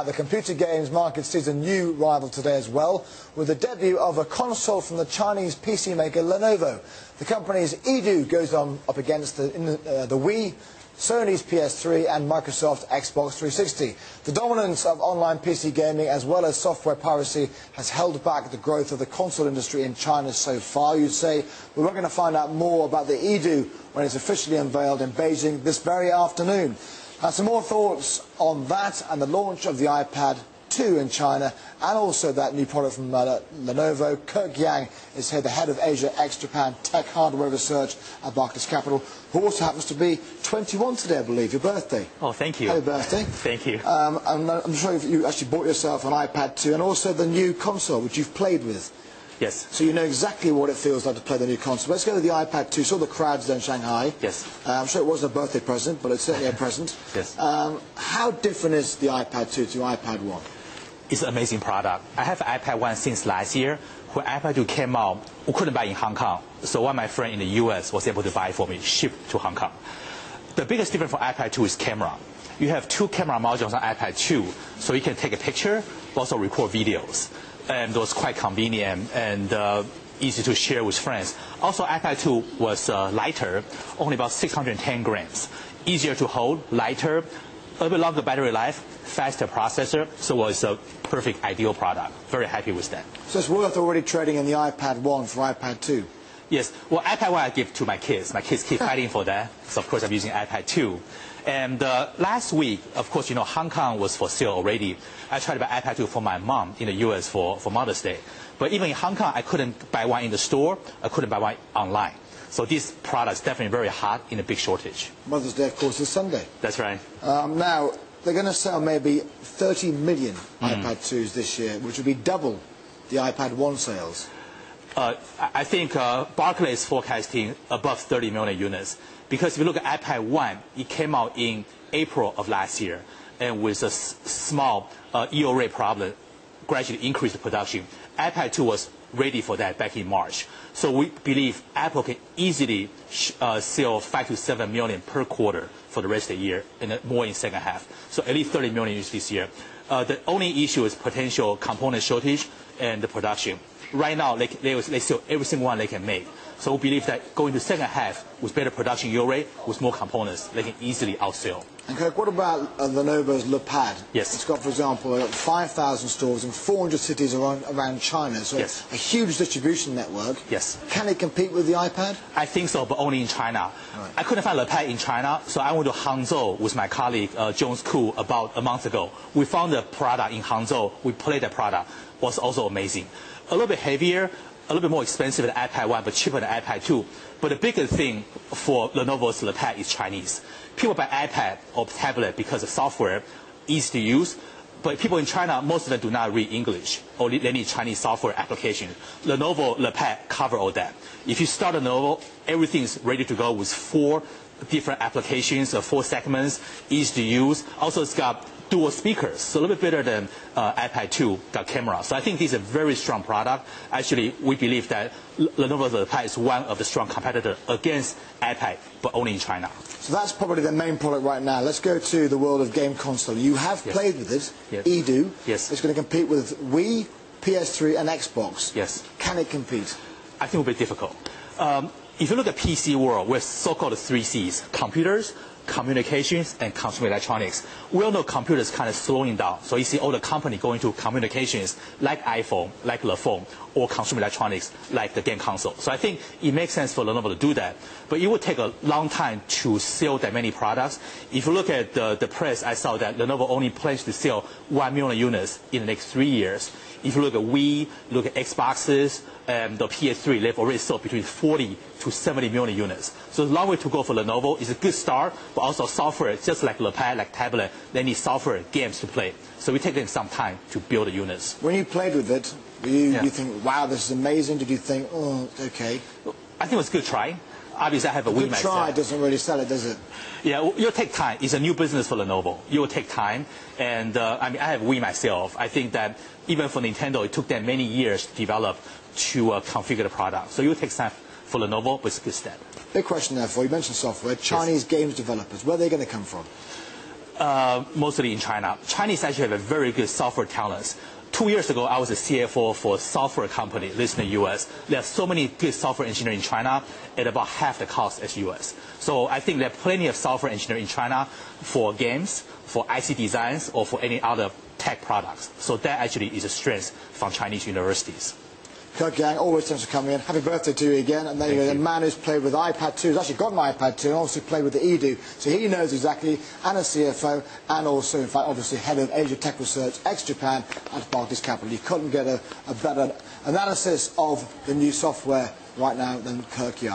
The computer games market sees a new rival today as well, with the debut of a console from the Chinese PC maker Lenovo. The company's Eedoo goes up against the Wii, Sony's PS3 and Microsoft's Xbox 360. The dominance of online PC gaming as well as software piracy has held back the growth of the console industry in China so far. You say we're going to find out more about the Eedoo when it's officially unveiled in Beijing this very afternoon. Some more thoughts on that and the launch of the iPad 2 in China, and also that new product from Lenovo. Kirk Yang is here, the head of Asia ex-Japan Tech Hardware Research at Barclays Capital, who also happens to be 21 today, I believe, your birthday. Oh, thank you. Happy birthday. Thank you. I'm sure you actually bought yourself an iPad 2 and also the new console, which you've played with. Yes. So you know exactly what it feels like to play the new console. Let's go with the iPad 2. Saw the crowds there in Shanghai. Yes. I'm sure it wasn't a birthday present, but it's certainly a present. Yes. How different is the iPad 2 to iPad 1? It's an amazing product. I have iPad 1 since last year. When iPad 2 came out, we couldn't buy it in Hong Kong. So one of my friends in the US was able to buy it for me, shipped to Hong Kong. The biggest difference for iPad 2 is camera. You have two camera modules on iPad 2, so you can take a picture, but also record videos. And it was quite convenient and easy to share with friends. Also, iPad 2 was lighter, only about 610 grams. Easier to hold, lighter, a little bit longer battery life, faster processor, so it was a perfect, ideal product. Very happy with that. So it's worth already trading in the iPad 1 for iPad 2? Yes. Well, iPad 1 I give to my kids. My kids keep fighting for that, so of course I'm using iPad 2. And last week, of course, you know, Hong Kong was for sale already. I tried to buy iPad 2 for my mom in the US for Mother's Day. But even in Hong Kong, I couldn't buy one in the store. I couldn't buy one online. So this product is definitely very hot in a big shortage. Mother's Day, of course, is Sunday. That's right. Now, they're going to sell maybe 30 million iPad 2s this year, which would be double the iPad 1 sales. I think Barclays is forecasting above 30 million units. Because if you look at iPad 1, it came out in April of last year, and with a small yield rate problem, gradually increased the production. iPad 2 was ready for that back in March. So we believe Apple can easily sell 5 to 7 million per quarter for the rest of the year, and more in second half. So at least 30 million units this year. The only issue is potential component shortage and the production. Right now, they sell every single one they can make. So we believe that going to second half with better production yield rate, with more components, they can easily outsell. And Kirk, what about Lenovo's LePad? Yes. It's got, for example, 5,000 stores in 400 cities around China. So yes. A huge distribution network. Yes. Can it compete with the iPad? I think so, but only in China. Right. I couldn't find LePad in China, so I went to Hangzhou with my colleague Jones Koo about a month ago. We found the product in Hangzhou. We played the product. It was also amazing. A little bit heavier, a little bit more expensive than iPad 1, but cheaper than iPad 2. But the biggest thing for Lenovo's LePad is Chinese. People buy iPad or tablet because the software easy to use, but people in China, most of them do not read English, or they need Chinese software application. Lenovo LePad cover all that. If you start Lenovo, everything is ready to go with 4 different applications, 4 segments, easy to use. Also, it's got dual speakers, so a little bit better than iPad 2, got camera. So I think this is a very strong product. Actually, we believe that Lenovo's LePad is one of the strong competitors against iPad, but only in China. So that's probably the main product right now. Let's go to the world of game console. You have played with it, yes. Eedoo. Yes. It's going to compete with Wii, PS3 and Xbox. Yes. Can it compete? I think it will be difficult. If you look at PC world, we're so-called 3 Cs: computers, communications, and consumer electronics. We all know computers kind of slowing down. So you see all the company going to communications like iPhone, like the phone, or consumer electronics like the game console. So I think it makes sense for Lenovo to do that. But it would take a long time to sell that many products. If you look at the press, I saw that Lenovo only plans to sell 1 million units in the next 3 years. If you look at Wii, look at Xboxes, and the PS3, they've already sold between 40 to 70 million units. So it's a long way to go for Lenovo. It's a good start, but also software, just like LePad, like tablet, they need software games to play. So we take them some time to build the units. When you played with it, you think, wow, this is amazing? Did you think, oh, okay? I think it was a good try. Obviously, I have a Wii myself. Good try doesn't really sell it, does it? Yeah, it'll take time. It's a new business for Lenovo. It will take time. And I mean, I have Wii myself. I think that even for Nintendo, it took them many years to develop, to configure the product. So it will take time for Lenovo, but it's a good step. Big question there for you. You mentioned software. Chinese games developers, where are they going to come from? Mostly in China. Chinese actually have a very good software talents. 2 years ago, I was a CFO for a software company listed in the U.S. There are so many good software engineers in China at about half the cost as U.S. So I think there are plenty of software engineers in China for games, for IC designs, or for any other tech products. So that actually is a strength from Chinese universities. Kirk Yang, always thanks for coming in. Happy birthday to you again. And there you go, the man who's played with the iPad 2, has actually got an iPad 2 and also played with the Eedoo. So he knows exactly, and a CFO, and also, in fact, obviously head of Asia Tech Research, ex-Japan, at Barclays Capital. You couldn't get a better analysis of the new software right now than Kirk Yang.